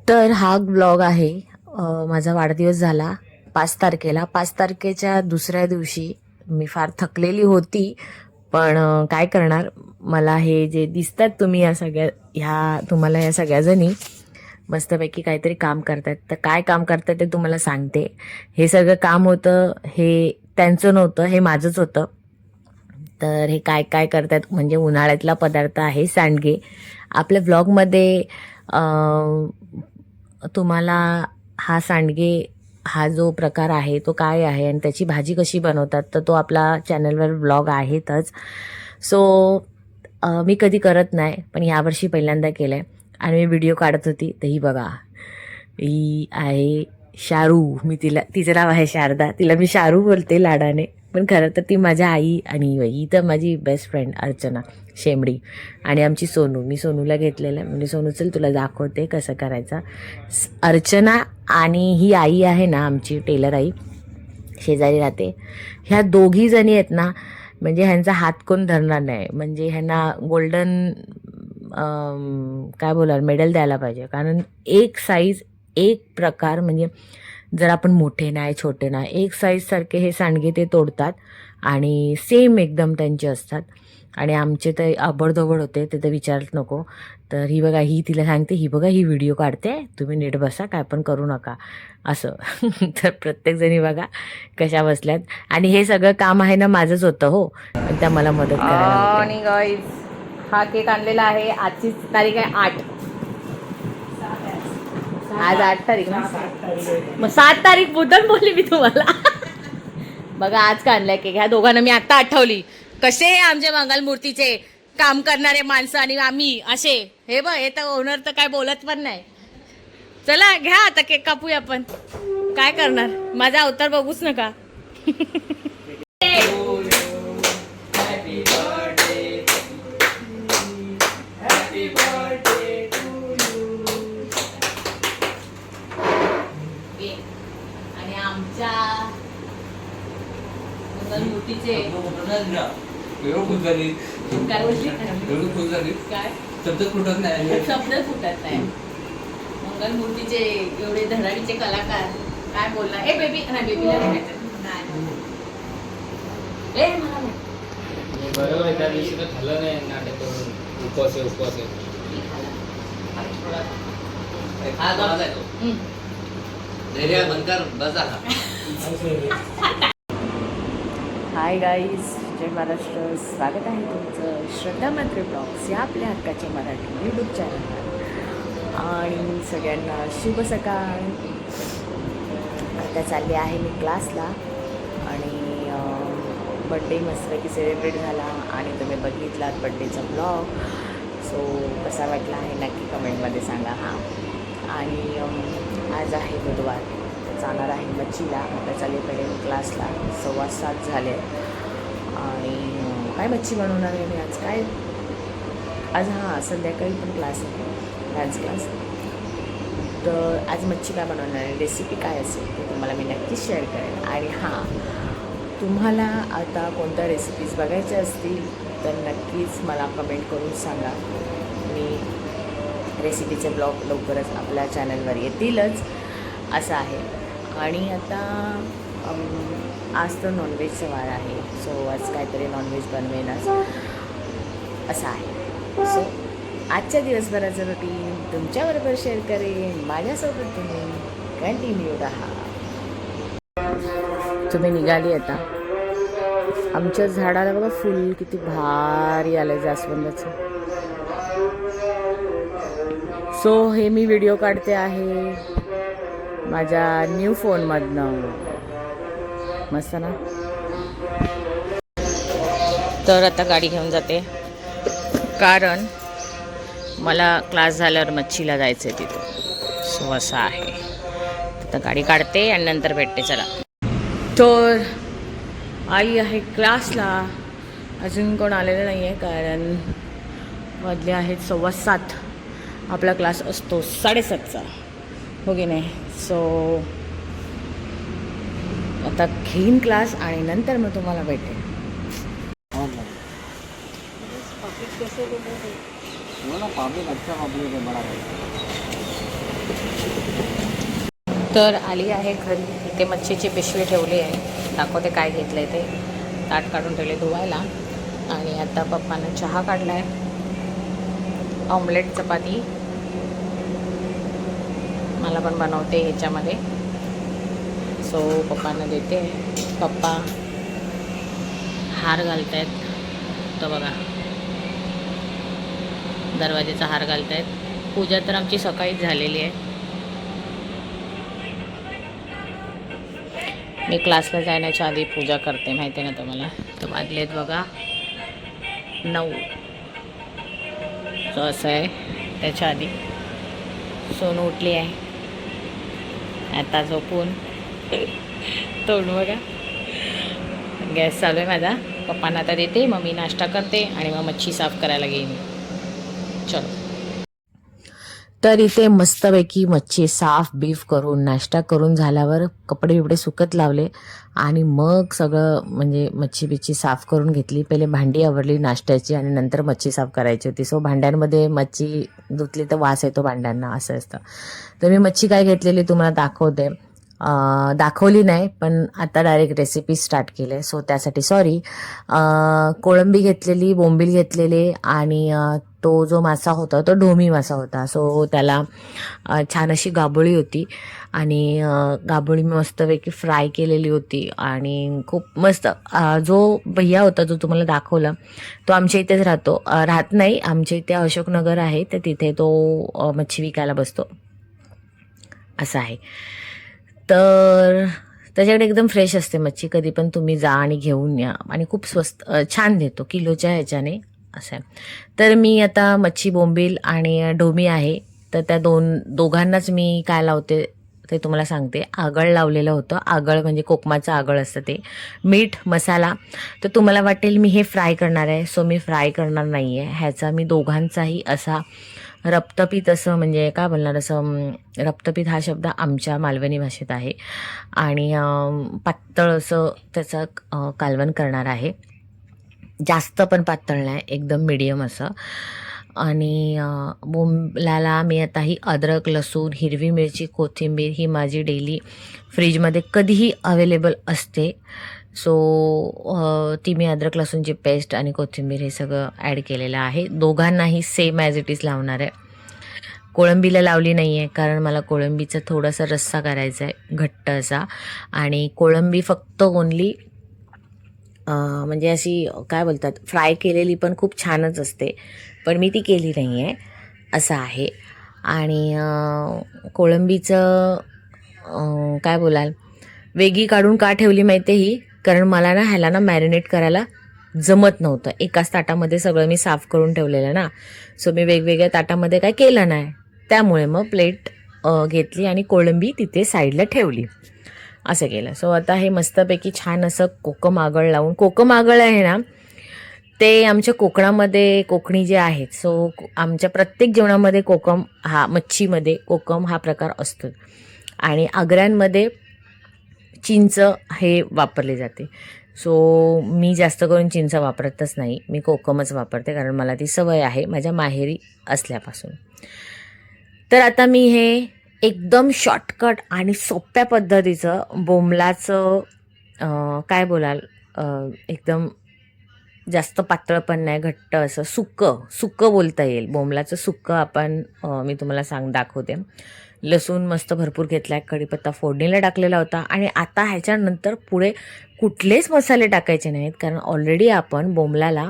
तर हा ब्लॉग आहे माझा वाढदिवस झाला 5 तारखेला. 5 तारखेच्या दुसऱ्या दिवशी मी फार थकलेली होती, पण काय करणार, मला हे जे दिसतात तुम्ही तुम्हाला या सगळ्याजणी मस्तपैकी काहीतरी काम करतात. तर काय काम करतात ते तुम्हाला सांगते. हे सगळं काम होतं हे त्यांचं नव्हतं, हे माझंच होतं. तर हे काय काय करतात म्हणजे उन्हाळ्यातला पदार्थ आहे सांडगे. आपल्या ब्लॉगमध्ये तुम्हाला हा सांडगे हा जो प्रकार आहे तो काय आहे आणि त्याची भाजी कशी बनवतात तर तो आपला चॅनलवर ब्लॉग आहेतच. सो मी कधी करत नाही, पण यावर्षी पहिल्यांदा केलं आहे आणि मी व्हिडिओ काढत होती. तर ही बघा, ही आहे शारू. तिचं नाव आहे शारदा, तिला मी शारू बोलते लाडाने, पण खरं तर ती माझ्या आई. आणि ही तर माझी बेस्ट फ्रेंड अर्चना शेमडी. आणि आमची सोनू, मी सोनूला घेतलेलं आहे, म्हणजे सोनू चल तुला दाखवते कसं करायचं. अर्चना आणि ही आई आहे ना आमची टेलर आई, शेजारी राहते. ह्या दोघी जणी आहेत ना, म्हणजे ह्यांचा हात कोण धरणार नाही. म्हणजे ह्यांना गोल्डन काय बोलाल मेडल द्यायला पाहिजे. कारण एक साईज एक प्रकार, म्हणजे जर आपण मोठे नाही छोटे नाही, एक साईजसारखे हे सांडगे ते तोडतात आणि सेम एकदम त्यांचे असतात. आणि आमचे तर आबडधोबड होते, ते तर विचारत नको. तर ही बघा, ही तिला सांगते, ही बघा ही व्हिडिओ काढते, तुम्ही नीट बसा, काय पण करू नका असं. तर प्रत्येकजणी बघा कशा बसल्यात. आणि हे सगळं काम आहे ना माझंच होतं हो, पण त्या मला मदत करायला होत्या. आणि गाईज हा केक आणलेला आहे, आजची तारीख आहे 8. आज 8 तारीख ना, मग 7 तारीख बुधन बोलली मी तुम्हाला. बघा आज का आणलाय केक. ह्या दोघांना मी आता आठवली कसे आमचे मंगलमूर्तीचे काम करणारे माणसं आणि आम्ही असे. हे बघ, हे तर ओनर तर काय बोलत पण नाही. चला घ्या आता केक कापूया आपण. काय करणार, माझा अवतार बघूच नका. आणि आमच्या मंगलमूर्तीचे काय बोलली, काय शब्द फुटत नाही. मंगलमूर्तीचे एवढे धडाडीचे कलाकार काय बोलला. ए बेबी, नाही बेबीला बरोबर, त्या दिवशी तर खाल्लं नाही नाटक करून. उपवास आहे. हाय गाईज, जय महाराष्ट्र. स्वागत आहे तुमचं श्रद्धा मात्रे ब्लॉग्स या आपल्या हक्काचे मराठी यूट्यूब चॅनलवर. आणि सगळ्यांना शुभ सकाळ. आता चालली आहे मी क्लासला आणि बड्डे मस्तपैकी सेलिब्रेट झाला आणि तुम्ही बघितलात बड्डेचा ब्लॉग. सो कसा वाटला आहे नक्की कमेंटमध्ये सांगा. हां, आणि आज आहे बुधवार, जाणार आहे मच्छीला. आता चालले पहिले मी क्लासला, 7:15 झाले. आणि काय मच्छी बनवणार आहे मी आज. काय आज, हां संध्याकाळी पण क्लास आहे, डान्स क्लास. तर आज मच्छी काय बनवणार आहे, रेसिपी काय असेल ते तुम्हाला मी नक्कीच शेअर करेन. आणि हां, तुम्हाला आता कोणत्या रेसिपीज बघायच्या असतील तर नक्कीच मला कमेंट करून सांगा. मी रेसिपीचे ब्लॉग लवकरच आपल्या चॅनलवर येतीलच असं आहे. आणि आता आज तर नॉनव्हेजचा वार आहे, सो आज काहीतरी नॉनव्हेज बनवेनच असं आहे. सो आजच्या दिवसभराचं रुटीन तुमच्याबरोबर शेअर करेन. माझ्यासोबत तुम्ही कंटिन्यू राहा. तुम्ही निघाली आता. आमच्या झाडाला बघा फुल किती भारी आलं जास्वंदाचं. सो हे मी व्हिडिओ काढते आहे माझ्या न्यू फोनमधनं. मस्त ना. तर आता गाडी घेऊन जाते कारण मला क्लास झाल्यावर मच्छीला जायचं आहे तिथं. सो असं आहे. आता गाडी काढते आणि नंतर भेटते. चला. तर आई आहे क्लासला, अजून कोण आलेलं नाही आहे कारण वाजले आहेत 7:15. आपला क्लास असतो 7:30चा, हो की नाही. सो आता घेईन क्लास आणि नंतर मग तुम्हाला भेटेन. पापलेट अच्छा पापलेट है बड़ा। तर आली आहे घरी. इथे मच्छीची पिशवी ठेवली आहे. दाखवते काय घेतलं आहे ते. ताट काढून ठेवले धुवायला. आणि आता पप्पानं चहा काढला आहे. ऑमलेट चपाती मला पण बनवते ह्याच्यामध्ये. सो पप्पांना देते. पप्पा हार घालत आहेत. तो बघा दरवाजेचा हार घालत आहेत. पूजा तर आमची सकाळीच झालेली आहे. मी क्लासला जाण्याच्या आधी पूजा करते, माहिती आहे ना तुम्हाला. तर वाजले आहेत बघा 9. सो असं आहे. त्याच्या आधी सोनू उठली आहे आता झोपून. तोंड बघा. गॅस चालू आहे माझा. पप्पांना आता देते, मग मी नाश्ता करते आणि मग मच्छी साफ करायला घेईन. चलो. तर इथे मस्तपैकी मच्छी साफ बीफ करून नाश्ता करून झाल्यावर कपडे बिपडे सुकत लावले आणि मग सगळं म्हणजे मच्छी बिच्छी साफ करून घेतली. पहिले भांडी आवरली नाश्त्याची आणि नंतर मच्छी साफ करायची होती. सो भांड्यांमध्ये मच्छी धुतली तर वास येतो भांड्यांना, असं असतं. तर मी मच्छी काय घेतलेली तुम्हाला दाखवते. दाखवली नाही पण आता डायरेक्ट रेसिपी स्टार्ट केले. सो त्यासाठी सॉरी. कोळंबी घेतलेली, बोंबील घेतलेले आणि तो जो मासा होता तो ढोमी मासा होता. सो त्याला छान अशी गाबोळी होती आणि गाबोळी मस्तपैकी फ्राय केलेली होती आणि खूप मस्त. जो भैया होता जो तुम्हाला दाखवला तो आमच्या इथेच राहतो. राहत नाही, आमच्या इथे अशोकनगर आहे, तर तिथे तो मच्छी विकायला बसतो, असं आहे. तर त्याच्याकडे एकदम फ्रेश असते मच्छी. कधी पण तुम्ही जा आणि घेऊन या आणि खूप स्वस्त छान देतो किलोच्या ह्याच्याने, असं आहे. तर मी आता मच्छी बोंबील आणि ढोमी आहे तर त्या दोघांनाच मी काय लावते ते तुम्हाला सांगते. आगळ लावलेलं होतं. आगळ म्हणजे कोकमाचं आगळ असतं ते. मीठ मसाला. तर तुम्हाला वाटेल मी हे फ्राय करणार आहे. सो मी फ्राय करणार नाही आहे. ह्याचा मी दोघांचाही असा रप्तपीत असं, म्हणजे काय बोलणार, असं रप्तपीत हा शब्द आमच्या मालवणी भाषेत आहे आणि पातळ असं त्याचं कालवण करणार आहे. जास्त पण पातळ नाही, एकदम मिडियम असं. आणि बोंबलाला मी आता ही अद्रक लसूण हिरवी मिरची कोथिंबीर ही माझी डेली फ्रीजमध्ये कधीही अवेलेबल असते. सो ती मी अद्रक लसूणची पेस्ट आणि कोथिंबीर हे सगळं ॲड केलेलं आहे. दोघांनाही सेम ॲज इट इज लावणार आहे. कोळंबीला लावली नाही आहे कारण मला कोळंबीचा थोडासा रस्सा करायचा आहे घट्ट असा. आणि कोळंबी फक्त ओनली म्हणजे अशी काय बोलतात फ्राय केलेली पण खूप छानच असते, पण मी ती केली नाही आहे, असं आहे. आणि कोळंबीचं काय बोलाल वेगळी काढून का ठेवली माहिती आहे ही, कारण मला ना ह्याला ना मॅरिनेट करायला जमत नव्हतं. एकाच ताटामध्ये सगळं मी साफ करून ठेवलेलं ना. सो मी वेगवेगळ्या ताटामध्ये काय केलं नाही, त्यामुळे मग प्लेट घेतली आणि कोळंबी तिथे साईडला ठेवली, असं केलं. सो आता हे मस्तपैकी छान असं कोकम आगळ लावून, कोकम आगळ आहे ना ते आमच्या कोकणामध्ये कोकणी जे आहेत, सो आमच्या प्रत्येक जेवणामध्ये कोकम हा, मच्छीमध्ये कोकम हा प्रकार असतो. आणि आगऱ्यांमध्ये चिंच हे वापरले जाते. सो मी जास्त करून चिंच वापरतच नाही, मी कोकमच वापरते कारण मला ती सवय आहे माझ्या माहेरी असल्यापासून. तर आता मी हे एकदम शॉर्टकट आणि सोप्या पद्धतीचं बोंबलाचं काय बोलाल एकदम जास्त पातळ पण नाही, घट्ट असं सुक्कं बोलता येईल. बोंबलाचं सुक्कं आपण मी तुम्हाला दाखवते. लसूण मस्त भरपूर घेतला आहे, कढीपत्ता फोडणीला टाकलेला होता. आणि आता ह्याच्यानंतर पुढे कुठलेच मसाले टाकायचे नाहीत कारण ऑलरेडी आपण बोंबलाला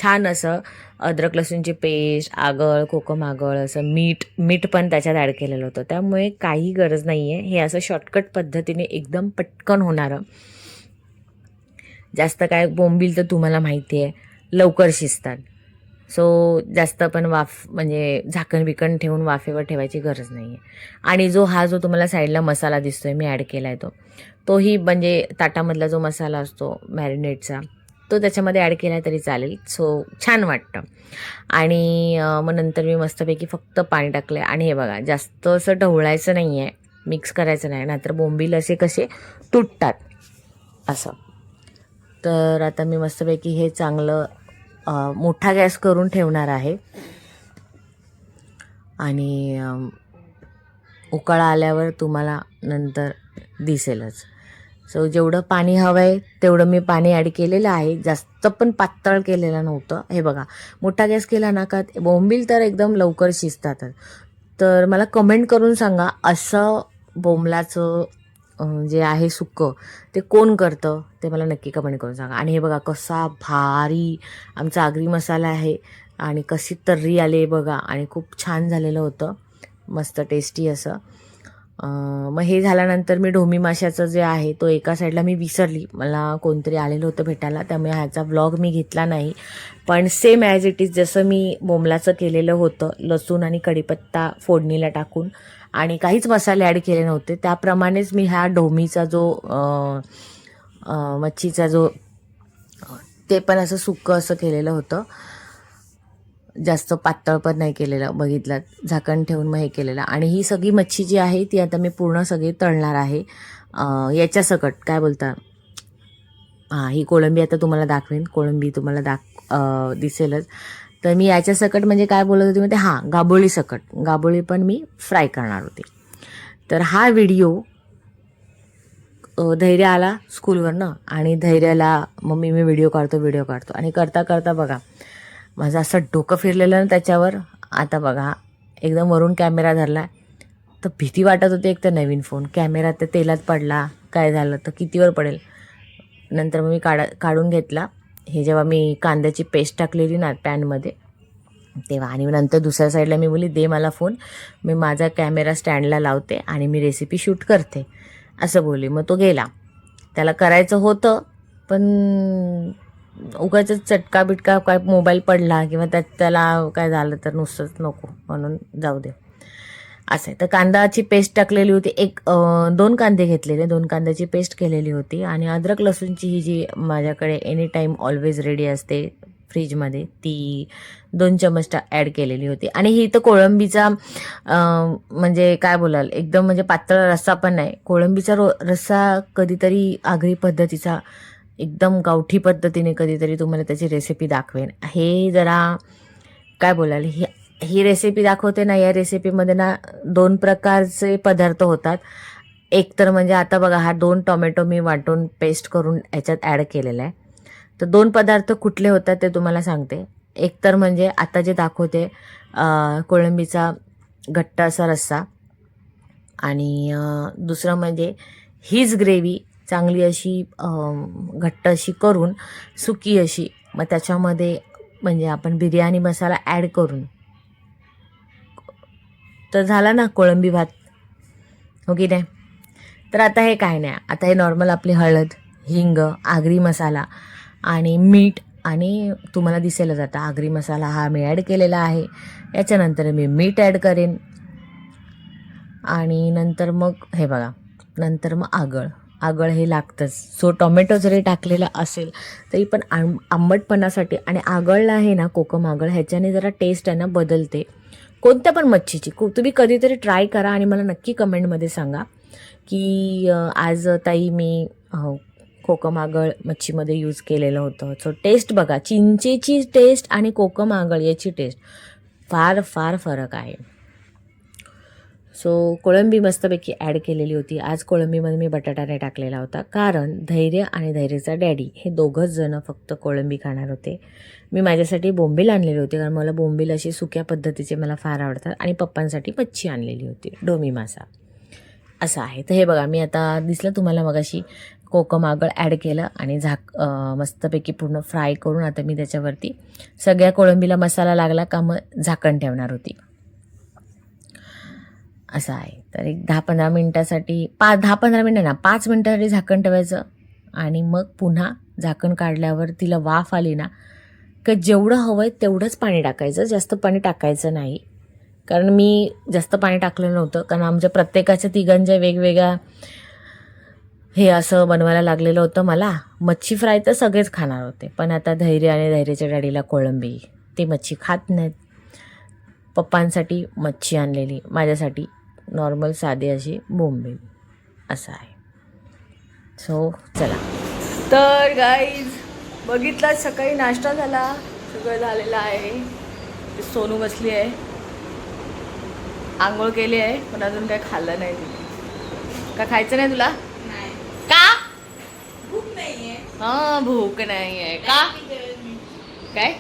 छान असं अद्रक लसूणची पेस्ट, आगळ, कोकम आगळ, असं मीठ पण त्याच्यात ॲड केलेलं होतं. त्यामुळे काही गरज नाही आहे. हे असं शॉर्टकट पद्धतीने एकदम पटकन होणारं. जास्त काय बोंबील तर तुम्हाला माहिती आहे लवकर शिजतात. सो जास्त पण म्हणजे झाकण बिकण ठेवून वाफेवर ठेवायची गरज नाही आहे. आणि जो तुम्हाला साईडला मसाला दिसतो आहे मी ॲड केला आहे तोही म्हणजे ताटामधला जो मसाला असतो मॅरिनेटचा तो त्याच्यामध्ये ॲड केला तरी चालेल. सो छान वाटतं. आणि मग नंतर मी मस्तपैकी फक्त पाणी टाकलं आहे. आणि हे बघा जास्त असं ढवळायचं नाही आहे, मिक्स करायचं नाही, नाहीतर बोंबील असे कसे तुटतात असं. तर आता मी मस्तपैकी हे चांगलं मोठा गॅस करून ठेवणार आहे. आणि उकळा आल्यावर तुम्हाला नंतर दिसेलच. सो जेवढं पाणी हवं आहे तेवढं मी पाणी ॲड केलेलं आहे. जास्त पण पातळ केलेलं नव्हतं. हे बघा, मोठा गॅस केला ना का बोंबील तर एकदम लवकर शिजतात. तर मला कमेंट करून सांगा, असं बोंबलाचं जे आहे सुक्कं ते कोण करतं ते मला नक्की कमेंट करून सांगा. आणि हे बघा कसा भारी आमचा आगरी मसाला आहे आणि कशी तर्री आली बघा, आणि खूप छान झालेलं होतं, मस्त टेस्टी असं. मग हे झाल्यानंतर मी ढोमी माशाचं जे आहे तो एका साईडला मी विसरली, मला कोणतरी आलेलं होतं भेटायला, त्यामुळे ह्याचा व्लॉग मी घेतला नाही. पण सेम ॲज इट इज जसं मी बोंबलाचं केलेलं होतं, लसूण आणि कढीपत्ता फोडणीला टाकून आणि काहीच मसाले ॲड केले नव्हते, त्याप्रमाणेच मी ह्या ढोमीचा जो मच्छीचा जो ते पण असं सुक्कं असं केलेलं होतं. जास्त पातळ पण नाही केलेलं, बघितलं, झाकण ठेवून मग हे केलेलं. आणि ही सगळी मच्छी जी आहे ती आता मी पूर्ण सगळी तळणार आहे. याच्या सकट काय बोलता, हां, ही कोळंबी आता तुम्हाला दाखवेन, कोळंबी तुम्हाला दिसेलच. तर मी याच्या सकट म्हणजे काय बोलत होते म्हणजे हां, गाबोळी सकट, गाबोळी पण मी फ्राय करणार होते. तर हा व्हिडिओ धैर्य आला स्कूलवरनं आणि धैर्याला मम्मी मी व्हिडिओ काढतो आणि करता करता बघा माझं असं डोकं फिरलेलं ना त्याच्यावर. आता बघा एकदम वरून कॅमेरा धरला, तर भीती वाटत होती. एक तर नवीन फोन, कॅमेरा तर तेलात पडला, काय झालं तर कितीवर पडेल. नंतर मग मी काढून घेतला. हे जेव्हा मी कांद्याची पेस्ट टाकलेली ना पॅनमध्ये तेव्हा, आणि नंतर दुसऱ्या साईडला मी बोलली दे मला फोन, मी माझा कॅमेरा स्टँडला लावते आणि मी रेसिपी शूट करते असं बोलली. मग तो गेला, त्याला करायचं होतं पण उगाचच चटका बिटका काय मोबाईल पडला किंवा त्याला काय झालं तर नुसतंच नको, म्हणून जाऊ दे असं आहे. तर कांदाची पेस्ट टाकलेली होती, 2 कांदे घेतलेले, 2 कांद्याची पेस्ट केलेली होती. आणि अद्रक लसूणची ही जी माझ्याकडे एनी टाईम ऑलवेज रेडी असते फ्रीजमध्ये, ती 2 चमच ॲड केलेली होती. आणि ही तर कोळंबीचा म्हणजे काय बोलाल, एकदम म्हणजे पातळ रस्सा पण नाही, कोळंबीचा रस्सा कधीतरी आगरी पद्धतीचा एकदम गावठी पद्धतीने कधीतरी तुम्हाला त्याची रेसिपी दाखवेन. हे जरा काय बोलाल, ही रेसिपी दाखवते ना, या रेसिपीमध्ये ना 2 प्रकारचे पदार्थ होतात. एक तर म्हणजे आता बघा हा 2 टोमॅटो मी वाटून पेस्ट करून ह्याच्यात ॲड केलेला आहे. तर 2 पदार्थ कुठले होतात ते तुम्हाला सांगते. एक तर म्हणजे आता जे दाखवते कोळंबीचा घट्ट असा रस्सा, आणि दुसरं म्हणजे हीच ग्रेव्ही चांगली अशी घट्ट अशी करून सुकी अशी, मग त्याच्यामध्ये म्हणजे आपण बिर्याणी मसाला ॲड करून, तर झाला ना कोळंबी भात, हो की नाही. तर आता हे काय नाही, आता हे नॉर्मल आपली हळद, हिंग, आगरी मसाला आणि मीठ, आणि तुम्हाला दिसेलच आता आगरी मसाला हा मी ॲड केलेला आहे. याच्यानंतर मी मीठ ॲड करेन आणि नंतर मग हे बघा, नंतर मग आगळ हे लागतंच. सो टोमॅटो जरी टाकलेला असेल तरी पण आंबटपणासाठी, आणि आगळला आहे ना, कोकम आगळ, ह्याच्याने जरा टेस्ट आहे ना बदलते कोणत्या पण मच्छीची. तुम्ही कधीतरी ट्राय करा आणि मला नक्की कमेंटमध्ये सांगा की आज ताई मी कोकम आगळ मच्छीमध्ये यूज केलेलं होतं. सो टेस्ट बघा, चिंचेची टेस्ट आणि कोकम आगळ याची टेस्ट फार फार फरक आहे. सो कोळंबी मस्तपैकी ॲड केलेली होती. आज कोळंबीमध्ये मी बटाटा नाही टाकलेला होता, कारण धैर्य आणि धैर्यचा डॅडी हे दोघंच जण फक्त कोळंबी खाणार होते. मी माझ्यासाठी बोंबील आणलेले होते, कारण मला बोंबील अशी सुक्या पद्धतीचे मला फार आवडतात, आणि पप्पांसाठी मच्छी आणलेली होती, ढोमी मासा असं आहे. तर हे बघा, मी आता दिसलं तुम्हाला मगाशी कोकम आगळ ॲड केलं आणि मस्तपैकी पूर्ण फ्राय करून आता मी त्याच्यावरती सगळ्या कोळंबीला मसाला लागला का मग झाकण ठेवणार होती असं आहे. तर एक 10-15 मिनटासाठी 10-15 मिनटं ना 5 मिनटासाठी झाकण ठेवायचं, आणि मग पुन्हा झाकण काढल्यावर तिला वाफ आली ना का जेवढं हवं आहे तेवढंच पाणी टाकायचं, जास्त पाणी टाकायचं नाही. कारण मी जास्त पाणी टाकलं नव्हतं, कारण आमच्या प्रत्येकाच्या तिघांच्या वेगवेगळ्या हे असं बनवायला लागलेलं होतं. मला मच्छी फ्राय तर सगळेच खाणार होते, पण आता धैर्य आणि धैर्याच्या डॅडीला कोळंबी, ते मच्छी खात नाहीत. पप्पांसाठी मच्छी आणलेली, माझ्यासाठी नॉर्मल साधी अशी बोंबील असं आहे. सो चला, तर गाईज बघितलं सकाळी नाश्ता झाला, सगळं झालेलं आहे. सोनू बसली आहे आंघोळ केली आहे पण अजून काही खाल्लं नाही तिने. का खायचं नाही तुला? का? भूक नाहीये. हा भूक नाही आहे का? काय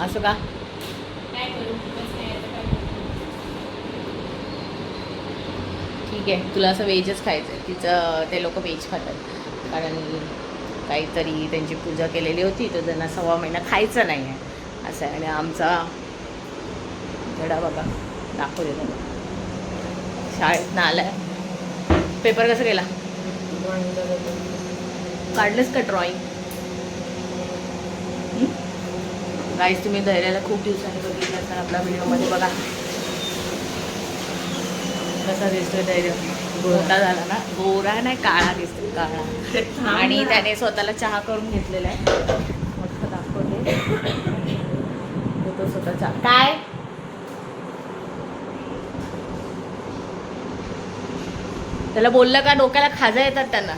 असं का? काय करू? भूकच नाही आता काय करू? ठीक आहे, तुला असं व्हेजच खायचं आहे. तिचं ते लोक व्हेज खातात कारण काहीतरी त्यांची पूजा केलेली होती तर त्यांना 6 महिना खायचं नाही आहे असं आहे. आणि आमचा धडा बघा दाखवू देतो. शाळेतनं आलाय. पेपर कसं केला? काढलंच का ड्रॉइंग? गाईस तुम्ही धैर्याला खूप दिवसांनी बघितलं असताना आपल्या व्हिडिओमध्ये बघा कसा दिसतोय धैर्य. गोरा झाला ना, गोरा नाही काळा दिसतो, काळा. आणि त्याने स्वतःला चहा करून घेतलेला आहे. मस्त दाखवते तो स्वतः चहा. काय त्याला बोललं का डोक्याला खाजा येतात त्यांना.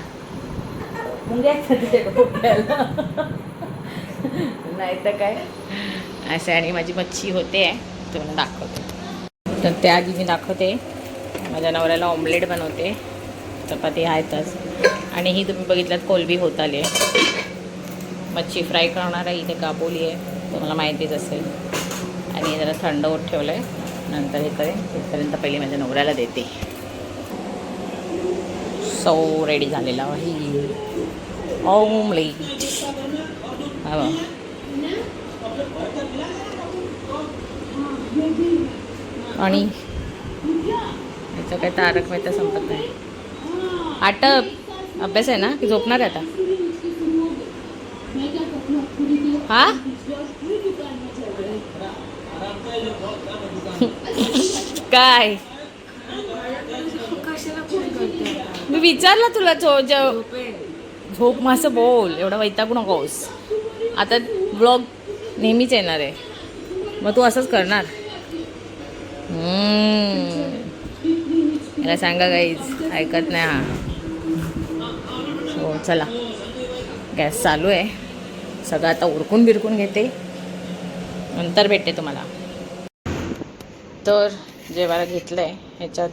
मुंग्या येतात त्याच्या डोक्याला. नाही तर काय असं. आणि माझी मच्छी होते आहे तुम्हाला दाखवते. तर त्याआधी मी दाखवते माझ्या नवऱ्याला ऑमलेट बनवते. चपाती आहेतच. आणि ही तुम्ही बघितलात कोलबी होत आली आहे. मच्छी फ्राय करणार आहे इथे काबोली आहे तुम्हाला माहितीच असेल. आणि जरा थंड होत ठेवलं आहे नंतर हे करेन. तिथपर्यंत पहिले माझ्या नवऱ्याला देते. सो रेडी झालेला आहे ऑमलेट. हा आणि याचं काय तारक मेहता संपत नाही. आटप अभ्यास आहे ना की झोपणार आहे आता? हा काय मी विचारलं तुला झोप मासं बोल. एवढा वैतागू नकोस. आता ब्लॉग नेहमीच येणार आहे मग तू असंच करणार. याला सांगा गाईज ऐकत नाही हा. हो चला गॅस चालू आहे. सगळं आता उरकून बिरकून घेते नंतर भेटते तुम्हाला. तर जेवायला घेतलं आहे. ह्याच्यात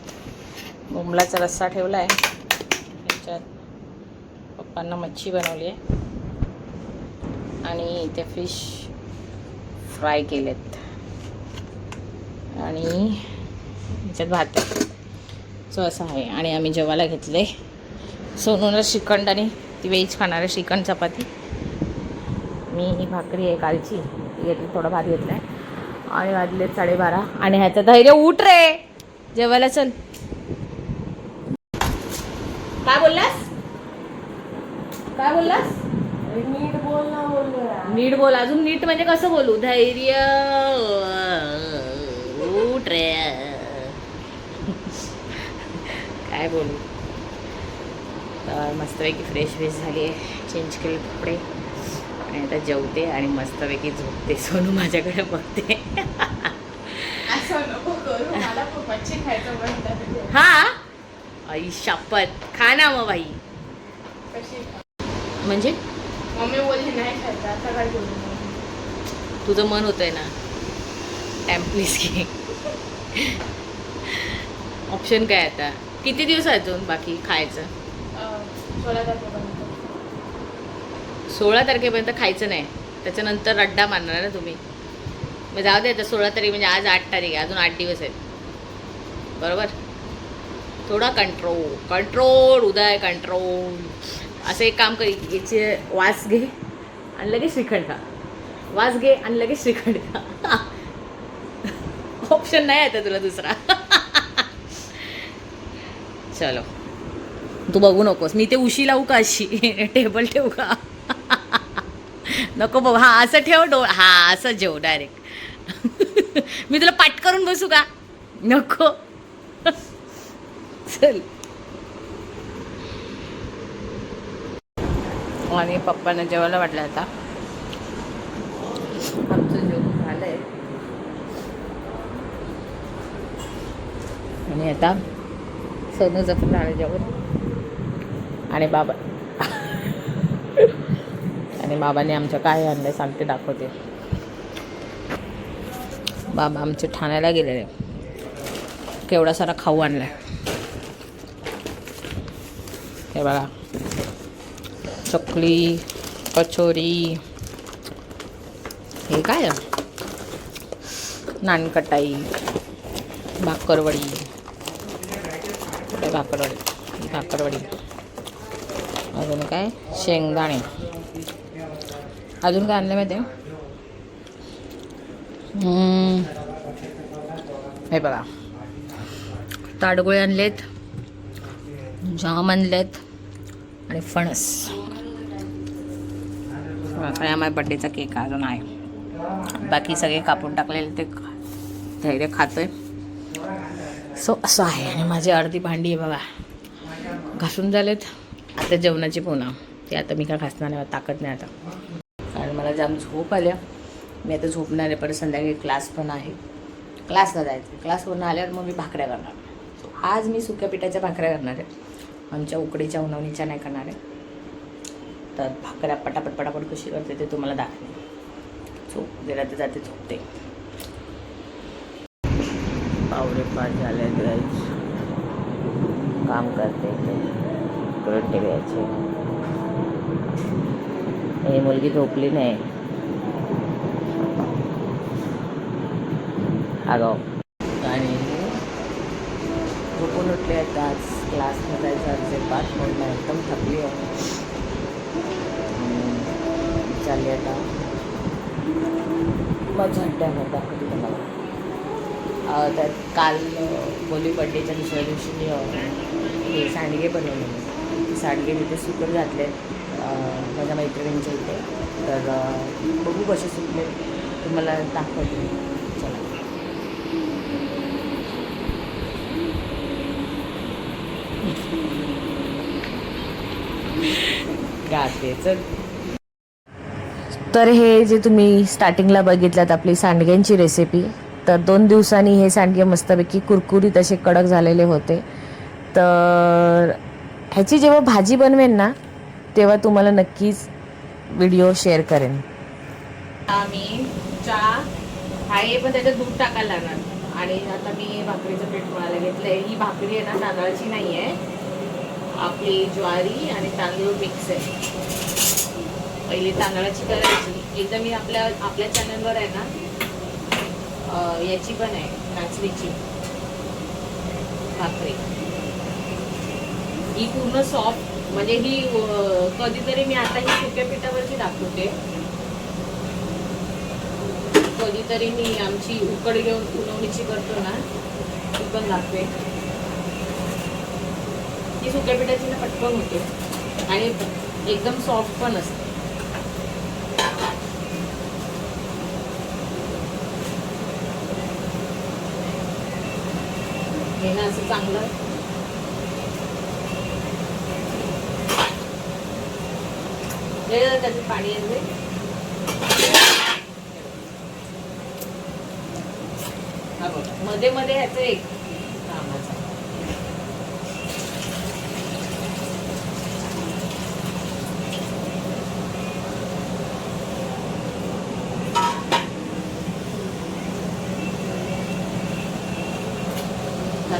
बोंबलाचा रस्सा ठेवला आहे. ह्याच्यात पप्पांना मच्छी बनवली आहे आणि इथे फिश फ्राय केलेत आणि ह्याच्यात भात आहे. सो असं आहे. आणि आम्ही जेवायला घेतले सोनूला श्रीखंड आणि ती व्हेज खाणार आहे श्रीखंड चपाती. मी ही भाकरी आहे कालची ती घेतली. थोडा भात घेतला आहे आणि वाजले 12:30. आणि ह्याचं धैर्य उठ रे जेवायला चल. काय बोललास? काय बोललास? नीट बोल ना. बोल नीट बोल. अजून नीट म्हणजे कसं बोलू? धैर्य उठ रे. काय बोलू. तर मस्तपैकी फ्रेश झाली आहे. चेंज केले कपडे आणि आता जेवते आणि मस्तपैकी झोपते. सोनू माझ्याकडे बघते. असं नको करू. मला खूप मच्छी खायचं म्हणतात. हा आई शपथ खा ना मग बाई. कशी म्हणजे मम्मी बोलली नाही खायचं. आता काय करू? तुझं मन होतंय ना टाइम प्लीज घे. ऑप्शन काय आता? किती दिवस अजून बाकी खायचं? 16 तारखेपर्यंत. 16 तारखेपर्यंत खायचं नाही. त्याच्यानंतर अड्डा मारणार ना तुम्ही. मग जाऊ दे आता 16 तारीख म्हणजे आज 8 तारीख आहे. अजून 8 दिवस आहेत बरोबर. थोडा कंट्रोल उदय कंट्रोल. असं एक काम कर. याचे वास घे आणि लगेच श्रीखंड खा. वास घे आणि लगेच श्रीखंड खा. ऑप्शन नाही आता तुला दुसरा. चलो तू बघू नकोस. मी ते उशी लावू का अशी? टेबल ठेवू का? नको बघ. हां असं ठेव. हां असं जेव डायरेक्ट. मी तुला पाठ करून बसू का? नको. चल. आणि पप्पांना जेवायला वाटलं आता. आमचं जेवण झालं आहे आणि आता सोनूचं पण झालं जेवण. आणि बाबांनी आमच्या काय आणलं सांगते दाखवते. बाबा आमचे ठाण्याला गेलेले, केवढा सारा खाऊ आणलाय. हे बघा, चकली, कचोरी, हे काय नानकटाई, भाकरवडी, भाकरवडी, अजून काय शेंगदाणे, अजून काय आणलं माहिती आहे? हे बघा, ताडगोळे आणलेत, जाम आणलेत आणि फणस. काय माझ्या बड्डेचा केक अजून आहे, बाकी सगळे कापून टाकलेले ते धैर्य खातोय. सो असं आहे. आणि माझी अर्धी भांडी आहे बघा, घासून झालेत. आता जेवणाची पुन्हा ते आता मी काय घासणार नाही, ताकद नाही आता, कारण मला जाम झोप आल्या. मी आता झोपणार आहे, परत संध्याकाळी क्लास पण आहे, क्लासला जायचं. क्लासवरून आल्यावर मग मी भाकऱ्या करणार. सो आज मी सुक्या पिठाच्या भाकऱ्या करणार आहे, आमच्या उकडीच्या उन्हावणीच्या नाही करणार आहे. तर भाकऱ्या पटापट कशी करते ते तुम्हाला दाखवेन. झोप जरा ते जाते, झोपते. 4:45 झाले, काम करते इकडे टीव्हीचे. ही मुलगी झोपली नाही, आगाव. आणि झोपून उठले आहेत. आज क्लासमध्ये जायचं अर्जंट 5 मिनिटला, एकदम थकली आहे. चालली आता मग झंट्यावर दाखवते तुम्हाला. त्यात काल बोली बड्डेच्या दुसऱ्या दिवशी हे सांडगे बनवले. ते सांडगे तिथे सुकत घातले माझ्या मैत्रिणींच्या इथे. तर बघू कसे सुकले, तुम्हाला दाखवते. चला. गातेच. तर हे जे तुम्ही स्टार्टिंगला बघितल्यात आपली सांडग्यांची रेसिपी, तर 2 दिवसांनी हे सांडगे मस्तपैकी कुरकुरीत असे कडक झालेले होते. तर ह्याची जेव्हा भाजी बनवेन ना, तेव्हा तुम्हाला नक्कीच व्हिडिओ शेअर करेन. आम्ही चहा आहे, पण त्याच्यात दूध टाकायला लागणार. आणि आता मी भाकरीचं पीठ मळायला घेतलं आहे. ही भाकरी आहे ना, तांदळाची नाही आहे, आपली ज्वारी आणि तांदूळ मिक्स आहे. पहिली तांदळाची करायची. एकदा मी आपल्या चॅनलवर आहे ना, याची पण आहे नाचणीची भाकरी. ही पूर्ण सॉफ्ट, म्हणजे ही कधीतरी मी आता ही सुक्या पिठावरची दाखवते, कधीतरी मी आमची उकड घेऊन उन्हावणीची करतो ना, ती पण दाखवे. ही सुक्या पिठाची ना पटकन होते आणि एकदम सॉफ्ट पण असते. हे ना असं चांगलं त्याचं पाणी येते. मध्ये मध्ये ह्याचं एक कामाचं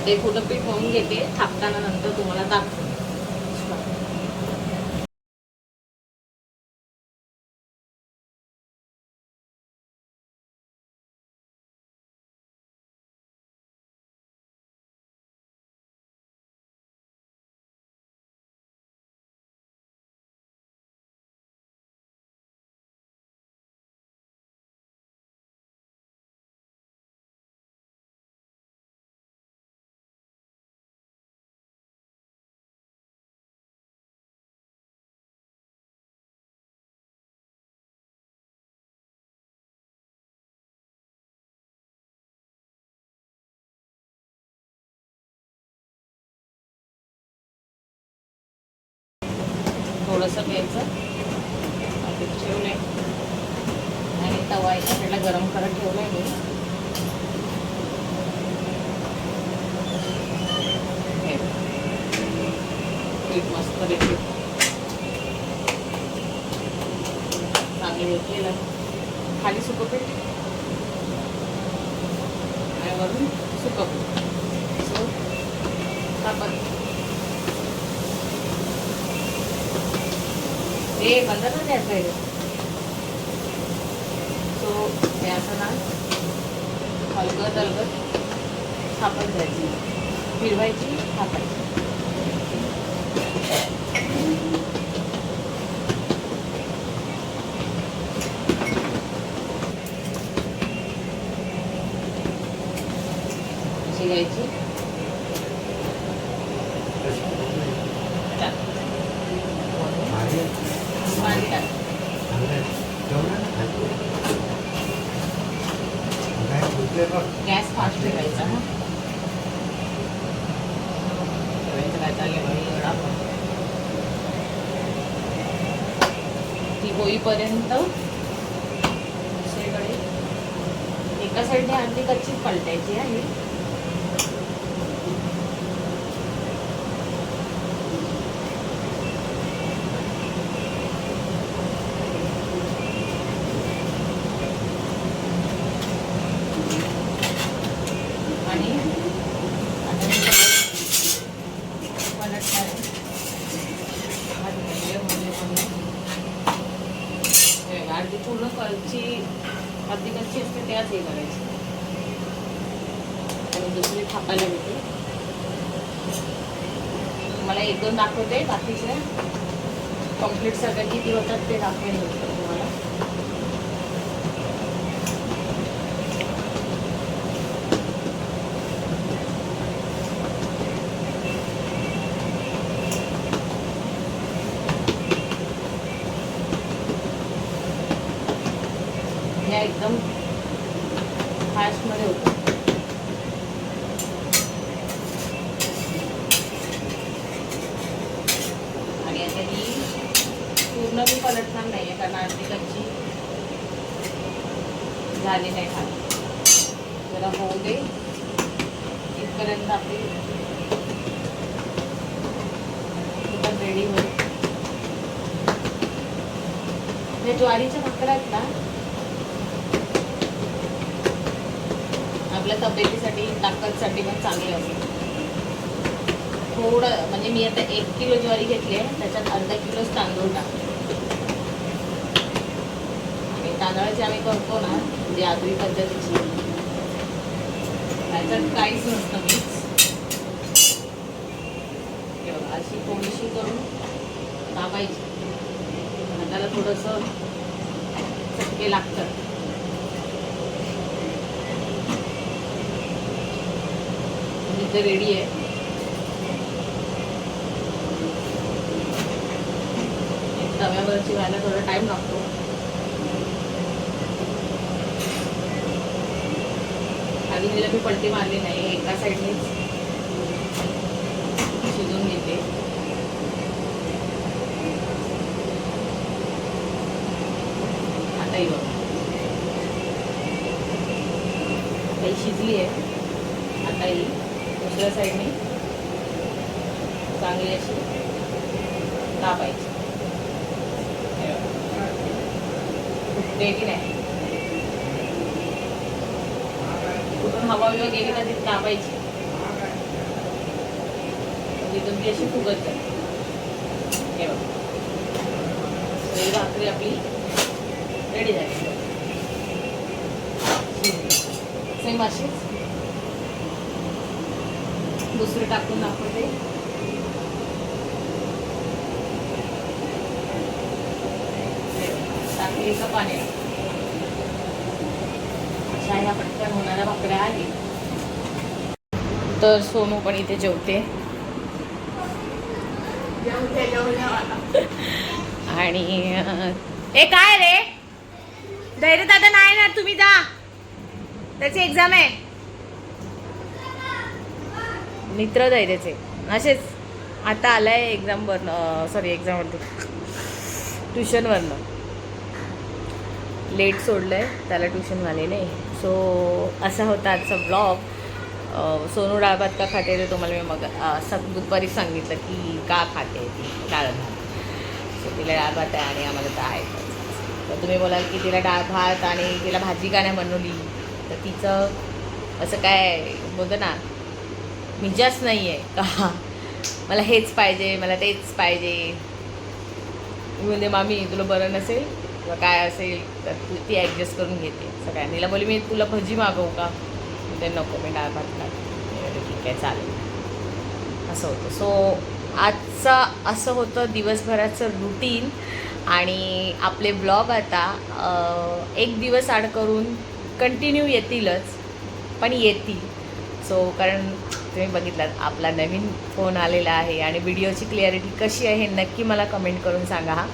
ते थोडं पीठ मळून घेते, थापताना नंतर तुम्हाला दाखवते. थोडंसं घ्यायचं, ठेवलंय आणि तवा एका साईडला गरम करत ठेवलाय मी. पीठ मस्त पैकी चांगलं घेतलेलं, खाली सुकं पीठ वरून सुकं सो आपण हे बंद पण द्यायचं आहे. सो हे असं ना हलगत हलगत थापत द्यायची, फिरवायची, थापायची. अशी घ्यायची. पाणी टाक. गॅस फास्ट ठेवायचा. हा ठेवायचं काय चाललंय बाई एवढा पण. ती होईपर्यंत दुसरीकडे एका साईडने अर्धी कच्चीच पलटायची आहे. आणि आता मी पलटणार आहे. अर्धी पूर्ण अर्धी कच्ची असते त्याच हे करायची. आणि दुसरी थापायला घेते. मला एक दोन दाखवते, बाकीचे कम्प्लीट सगळं किती होतात ते दाखवेल तुम्हाला. एकदम फास्टमध्ये होतं. आणि आता ही पूर्ण मी पलटणार नाही आहे कारण अर्धी कच्ची झाली नाही खाली. जरा होऊ दे इथपर्यंत आपली चिकन रेडी होईल. हे ज्वारीच्या भाकऱ्या आहेत ना आपल्या तब्येतीसाठी ताकदसाठी पण चांगले असते. थोडं म्हणजे मी आता 1 किलो ज्वारी घेतली आहे, त्याच्यात अर्धा किलोच तांदूळ टाकते. आणि तांदळाची आम्ही करतो ना म्हणजे आगरी पद्धतीची, त्याच्यात काहीच नसतं मिक्स. अशी थोडीशी करून दाबायची. हाताला थोडंसं चटके लागतात. इथे रेडी आहे. तव्यावरची व्हायला थोडा टाइम लागतो. आधी तिला मी पलटी मारली नाही, एका साईडनेच शिजवून घेते. आता ही बघ आता ही शिजली आहे. आता ही दुसऱ्या साईडने चांगली अशी दाबायची. रेडी नाही कुठून हवा बिवा गेली ना ती दाबायची तिथून ती अशी फुगत जाईल. हे बघ ही भाकरी आपली रेडी झाली. सेम अशीच दुसरी टाकून दाखवते. टाकली का पाणी अशा ह्या पटकन होणाऱ्या भाकऱ्या आहेत. तर सोनू पण इथे जेवते आणि ए काय रे धैर्य दादा नाही ना तुम्ही जा त्याची एक्झाम आहे. मित्र धैर्याचे असेच आता आलाय एक्झामवरनं सॉरी एक्झामवरती ट्युशनवरनं लेट सोडलं आहे त्याला ट्युशनवाले नाही. सो असा होता आजचा ब्लॉग. सोनू डाळ भात का खाते ते तुम्हाला मी मग दुपारी सांगितलं की का खाते ती डाळ भात. सो तिला डाळ भात आहे आणि आम्हाला तर आहे. तर तुम्ही बोलाल की तिला डाळ भात आणि तिला भाजी का नाही बनवली तर तिचं असं काय बोलतो ना, मिजाच नाही आहे का मला हेच पाहिजे, मला तेच पाहिजे. मी म्हणते मामी तुला बरं नसेल किंवा काय असेल तर तू ती ॲडजस्ट करून घेते सगळ्यांनी. तिला बोली मी तुला भजी मागवू का, ते नको मी डाळ भात खाते. ठीक आहे चालेल, असं होतं. सो आजचा असं होतं दिवसभराचं रुटीन. आणि आपले ब्लॉग आता एक दिवस आड करून कंटिन्यू येतीलच, पण येतील. सो कारण तुम्ही बघितलात आपला नवीन फोन आलेला आहे आणि व्हिडिओची क्लिअरिटी कशी आहे हे नक्की मला कमेंट करून सांगा.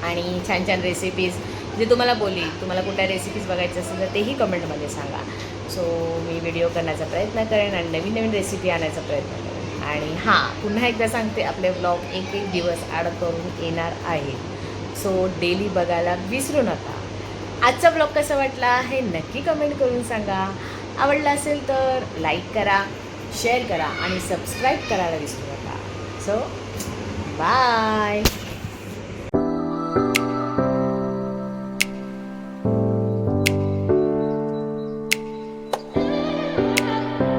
आणि छान छान रेसिपीज जे तुम्हाला तुम्हाला कुठल्या रेसिपीज बघायचं असेल तर तेही कमेंटमध्ये सांगा. सो मी व्हिडिओ करण्याचा प्रयत्न करेन आणि नवीन नवीन रेसिपी आणायचा प्रयत्न करेन. आणि हां, पुन्हा एकदा सांगते, आपले ब्लॉग एक एक दिवस ॲड करून येणार आहे. सो डेली बघायला विसरू नका. आजचा ब्लॉग कसा वाटला हे नक्की कमेंट करून सांगा. आवडला असेल तर लाईक करा, शेअर करा आणि सबस्क्राईब करायला विसरू नका. So bye.